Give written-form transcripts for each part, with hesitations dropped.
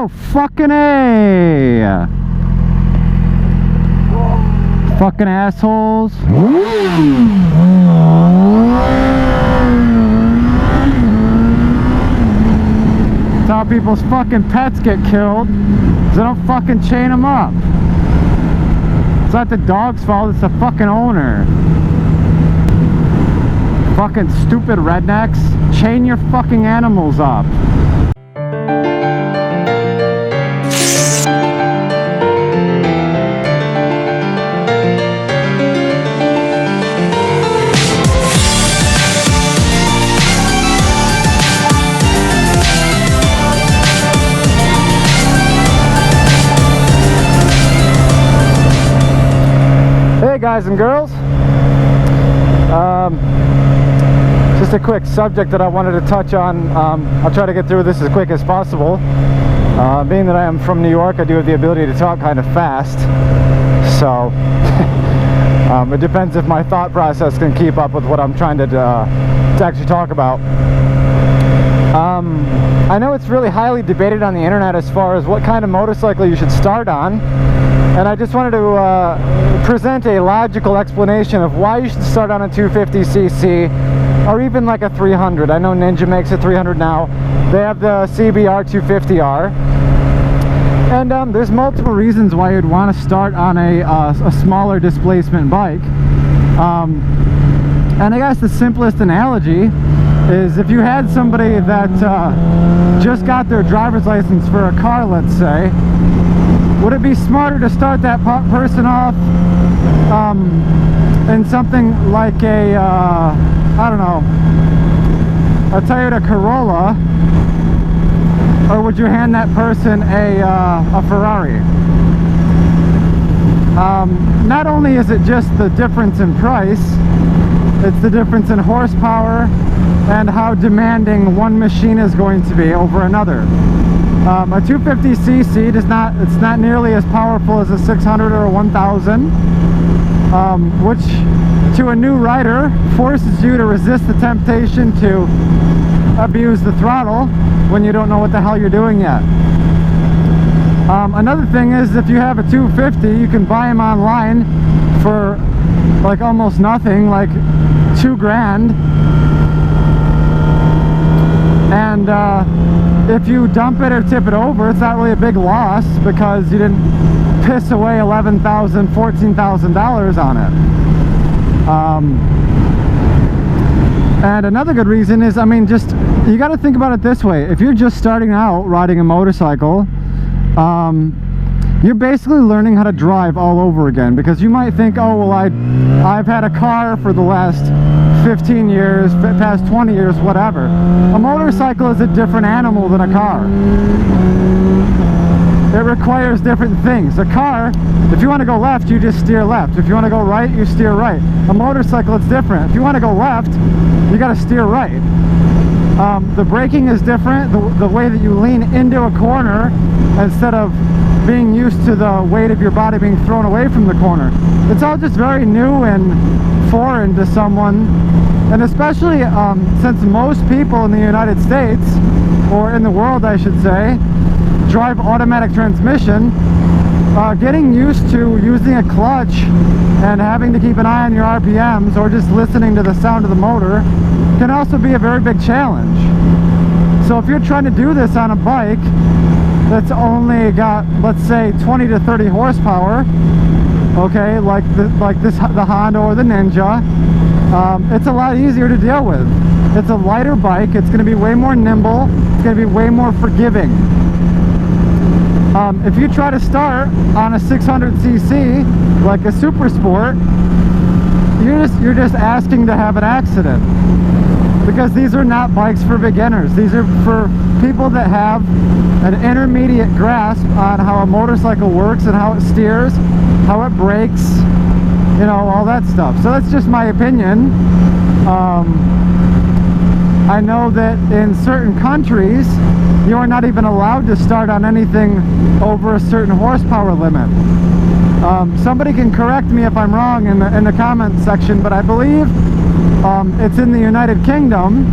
Oh, fucking A! Fucking assholes. That's how people's fucking pets get killed. They don't fucking chain them up. It's not the dog's fault, it's the fucking owner. Fucking stupid rednecks. Chain your fucking animals up. Hey guys and girls, just a quick subject that I wanted to touch on. I'll try to get through this as quick as possible. Being that I am from New York, I do have the ability to talk kind of fast, so it depends if my thought process can keep up with what I'm trying to actually talk about. I know it's really highly debated on the internet as far as what kind of motorcycle you should start on. And I just wanted to present a logical explanation of why you should start on a 250cc or even like a 300. I know Ninja makes a 300 now. They have the CBR 250R. And there's multiple reasons why you'd want to start on a smaller displacement bike. And I guess the simplest analogy is if you had somebody that just got their driver's license for a car, let's say, would it be smarter to start that person off in something like a, I don't know, a Toyota Corolla, or would you hand that person a Ferrari? Not only is it just the difference in price, it's the difference in horsepower and how demanding one machine is going to be over another. A 250cc it's not nearly as powerful as a 600 or a 1000, which to a new rider forces you to resist the temptation to abuse the throttle when you don't know what the hell you're doing yet. Another thing is, if you have a 250, you can buy them online for like almost nothing, like $2 grand, and if you dump it or tip it over, it's not really a big loss because you didn't piss away $11,000, $14,000 on it. And another good reason is, I mean, just, you got to think about it this way. If you're just starting out riding a motorcycle, you're basically learning how to drive all over again, because you might think, oh, well, I've had a car for the last 15 years, past 20 years, whatever. A motorcycle is a different animal than a car. It requires different things. A car, if you want to go left, you just steer left. If you want to go right, you steer right. A motorcycle, it's different. If you want to go left, you got to steer right. The braking is different. The way that you lean into a corner instead of being used to the weight of your body being thrown away from the corner. It's all just very new and foreign to someone, and especially since most people in the United States, or in the world I should say, drive automatic transmission, getting used to using a clutch and having to keep an eye on your RPMs or just listening to the sound of the motor can also be a very big challenge. So if you're trying to do this on a bike that's only got, let's say, 20 to 30 horsepower, okay, like the Honda or the Ninja, it's a lot easier to deal with. It's a lighter bike. It's going to be way more nimble. It's going to be way more forgiving. If you try to start on a 600cc like a Super Sport, you're just asking to have an accident, because these are not bikes for beginners. These are for people that have an intermediate grasp on how a motorcycle works and how it steers, how it brakes, you know, all that stuff. So that's just my opinion. I know that in certain countries you are not even allowed to start on anything over a certain horsepower limit. Somebody can correct me if I'm wrong in the comment section, but I believe it's in the United Kingdom.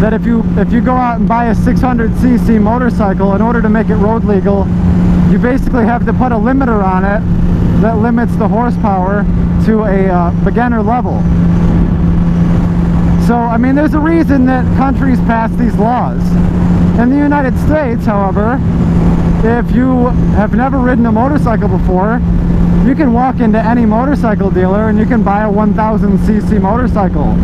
that if you go out and buy a 600cc motorcycle, in order to make it road legal, you basically have to put a limiter on it that limits the horsepower to a beginner level. So, I mean, there's a reason that countries pass these laws. In the United States, however, if you have never ridden a motorcycle before, you can walk into any motorcycle dealer and you can buy a 1000cc motorcycle.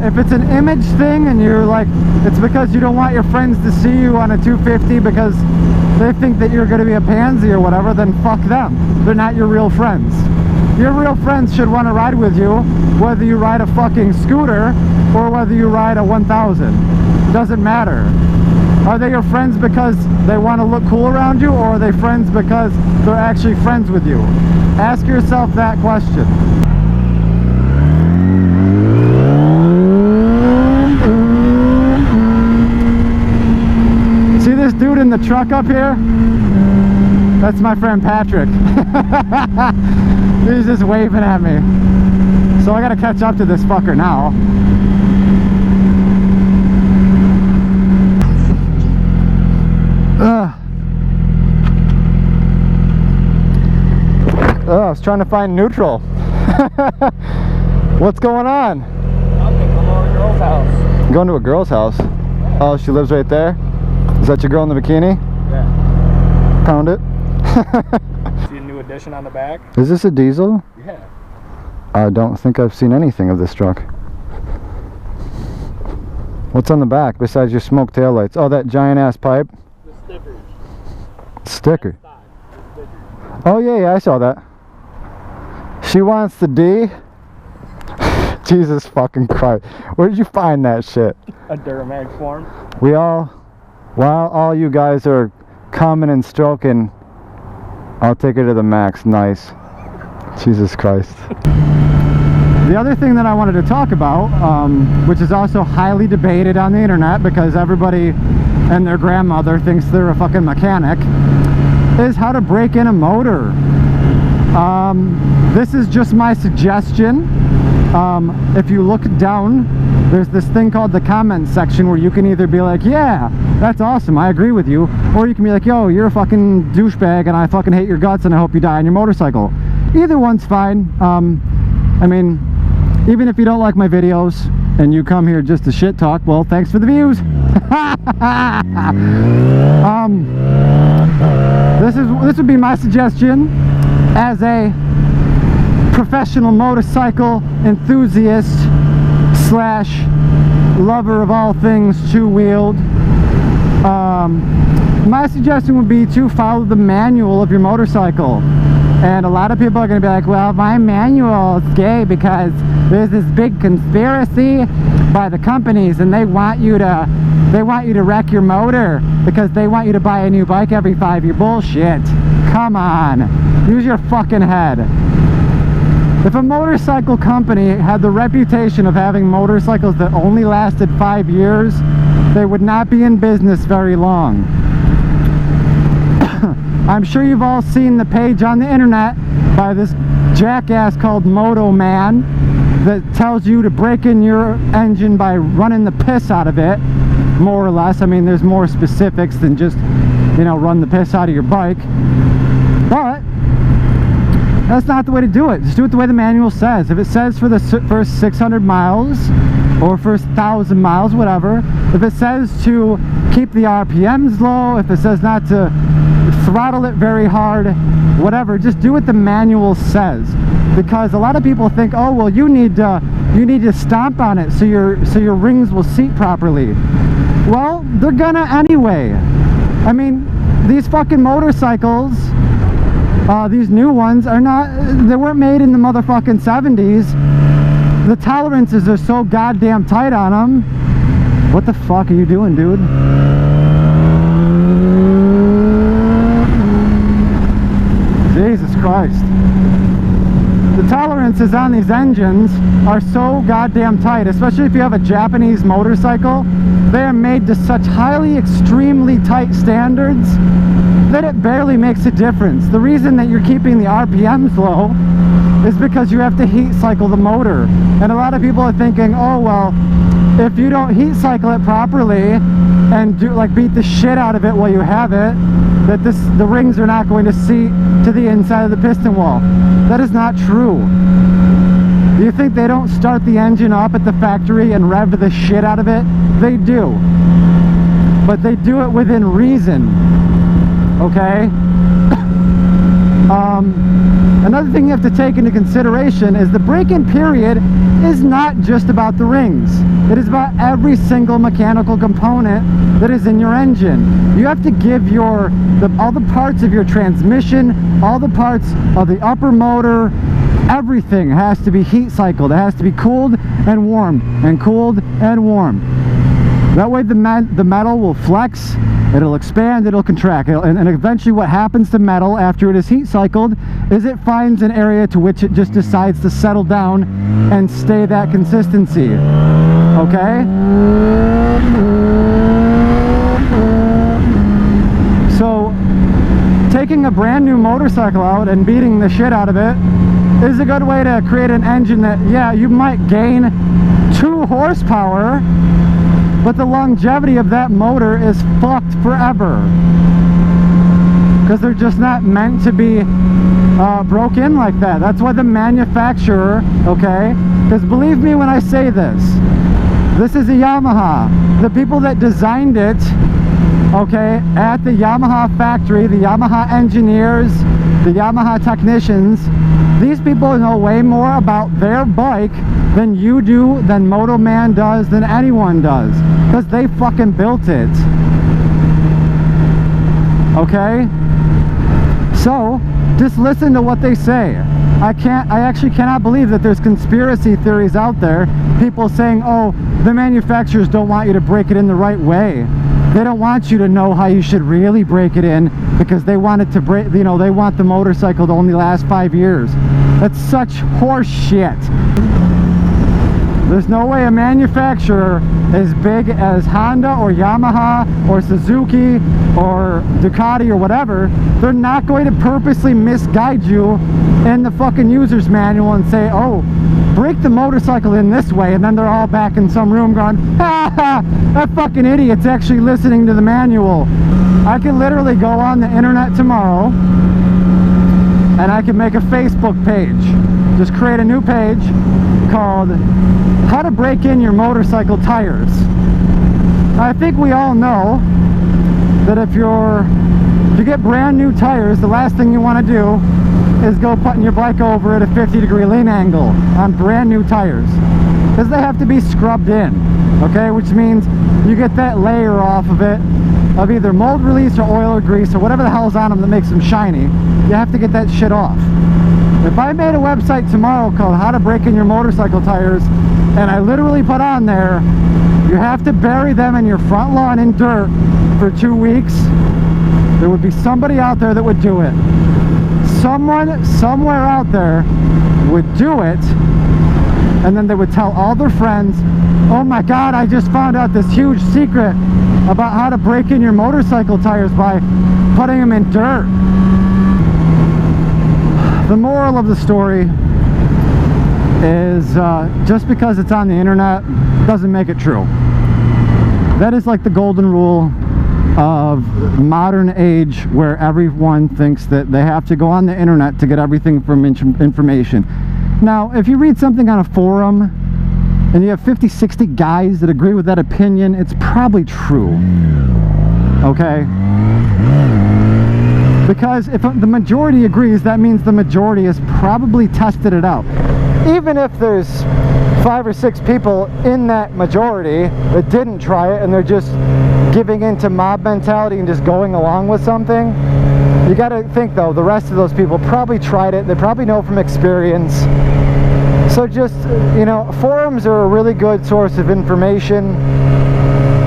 If it's an image thing and you're like, it's because you don't want your friends to see you on a 250 because they think that you're going to be a pansy or whatever, then fuck them. They're not your real friends. Your real friends should want to ride with you, whether you ride a fucking scooter or whether you ride a 1000. Doesn't matter. Are they your friends because they want to look cool around you, or are they friends because they're actually friends with you? Ask yourself that question. See this dude in the truck up here? That's my friend Patrick. He's just waving at me. So I gotta catch up to this fucker now. Oh, I was trying to find neutral. What's going on? I'm going to a girl's house. Going to a girl's house? Yeah. Oh, she lives right there? Is that your girl in the bikini? Yeah. Pound it. See a new addition on the back? Is this a diesel? Yeah. I don't think I've seen anything of this truck. What's on the back besides your smoke taillights? Oh, that giant ass pipe? The stickers. Sticker. Oh yeah, I saw that. She wants the D. Jesus fucking Christ. Where did you find that shit? A Duramax form. While all you guys are coming and stroking, I'll take her to the max. Nice. Jesus Christ. The other thing that I wanted to talk about, which is also highly debated on the internet because everybody and their grandmother thinks they're a fucking mechanic, is how to break in a motor. This is just my suggestion. If you look down, there's this thing called the comment section where you can either be like, yeah, that's awesome, I agree with you, or you can be like, yo, you're a fucking douchebag and I fucking hate your guts and I hope you die on your motorcycle. Either one's fine. I mean, even if you don't like my videos and you come here just to shit talk, well, thanks for the views. This would be my suggestion as a professional motorcycle enthusiast slash lover of all things two-wheeled. My suggestion would be to follow the manual of your motorcycle. And a lot of people are going to be like, well, my manual is gay because there's this big conspiracy by the companies and they want you to wreck your motor because they want you to buy a new bike every 5 years. Bullshit. Come on. Use your fucking head. If a motorcycle company had the reputation of having motorcycles that only lasted 5 years, they would not be in business very long. I'm sure you've all seen the page on the internet by this jackass called Moto Man that tells you to break in your engine by running the piss out of it, more or less. I mean, there's more specifics than just, you know, run the piss out of your bike. But that's not the way to do it. Just do it the way the manual says. If it says for the first 600 miles or first 1,000 miles, whatever, if it says to keep the RPMs low, if it says not to throttle it very hard, whatever, just do what the manual says. Because a lot of people think, oh well, you need to stomp on it so your rings will seat properly. Well, they're gonna anyway. I mean, these fucking motorcycles, these new ones are not, they weren't made in the motherfucking 70s. The tolerances are so goddamn tight on them. What the fuck are you doing, dude? Jesus Christ. The tolerances on these engines are so goddamn tight, especially if you have a Japanese motorcycle. They are made to such highly, extremely tight standards that it barely makes a difference. The reason that you're keeping the RPMs low is because you have to heat cycle the motor. And a lot of people are thinking, oh well, if you don't heat cycle it properly and do like beat the shit out of it while you have it, that the rings are not going to seat to the inside of the piston wall. That is not true. Do you think they don't start the engine up at the factory and rev the shit out of it? They do. But they do it within reason. Okay? Another thing you have to take into consideration is the break-in period is not just about the rings. It is about every single mechanical component that is in your engine. You have to give all the parts of your transmission, all the parts of the upper motor, everything has to be heat cycled. It has to be cooled and warmed, and cooled and warmed. That way the metal will flex, it'll expand, it'll contract, and eventually what happens to metal after it is heat cycled is it finds an area to which it just decides to settle down and stay that consistency. Okay? So taking a brand new motorcycle out and beating the shit out of it is a good way to create an engine that, yeah, you might gain 2 horsepower, but the longevity of that motor is fucked forever. Because they're just not meant to be broke in like that. That's why the manufacturer, okay? Because believe me when I say this is a Yamaha. The people that designed it, okay, at the Yamaha factory, the Yamaha engineers, the Yamaha technicians, these people know way more about their bike than you do, than Moto Man does, than anyone does. Because they fucking built it. Okay? So, just listen to what they say. I actually cannot believe that there's conspiracy theories out there. People saying, oh, the manufacturers don't want you to break it in the right way. They don't want you to know how you should really break it in because they want it to break, you know, they want the motorcycle to only last 5 years. That's such horse shit. There's no way a manufacturer as big as Honda or Yamaha or Suzuki or Ducati or whatever, they're not going to purposely misguide you in the fucking user's manual and say, oh, break the motorcycle in this way, and then they're all back in some room going, ha ha, that fucking idiot's actually listening to the manual. I can literally go on the internet tomorrow and I can make a Facebook page. Just create a new page called How to Break In Your Motorcycle Tires. I think we all know that if you get brand new tires, the last thing you want to do is go putting your bike over at a 50-degree lean angle on brand new tires, because they have to be scrubbed in, okay, which means you get that layer off of it of either mold release or oil or grease or whatever the hell's on them that makes them shiny. You have to get that shit off. If I made a website tomorrow called How to Break In Your Motorcycle Tires, and I literally put on there, you have to bury them in your front lawn in dirt for 2 weeks, there would be somebody out there that would do it. Someone somewhere out there would do it, and then they would tell all their friends, oh my god, I just found out this huge secret about how to break in your motorcycle tires by putting them in dirt. The moral of the story is just because it's on the internet doesn't make it true. That is like the golden rule of modern age, where everyone thinks that they have to go on the internet to get everything from information. Now, if you read something on a forum and you have 50, 60 guys that agree with that opinion, it's probably true. Okay? Because if the majority agrees, that means the majority has probably tested it out. Even if there's 5 or 6 people in that majority that didn't try it and they're just giving into mob mentality and just going along with something, you got to think though, the rest of those people probably tried it. They probably know from experience. So just, you know, forums are a really good source of information,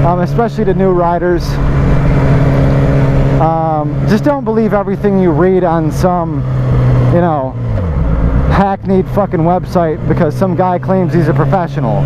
especially to new riders. Just don't believe everything you read on some, you know, hackneyed fucking website because some guy claims he's a professional.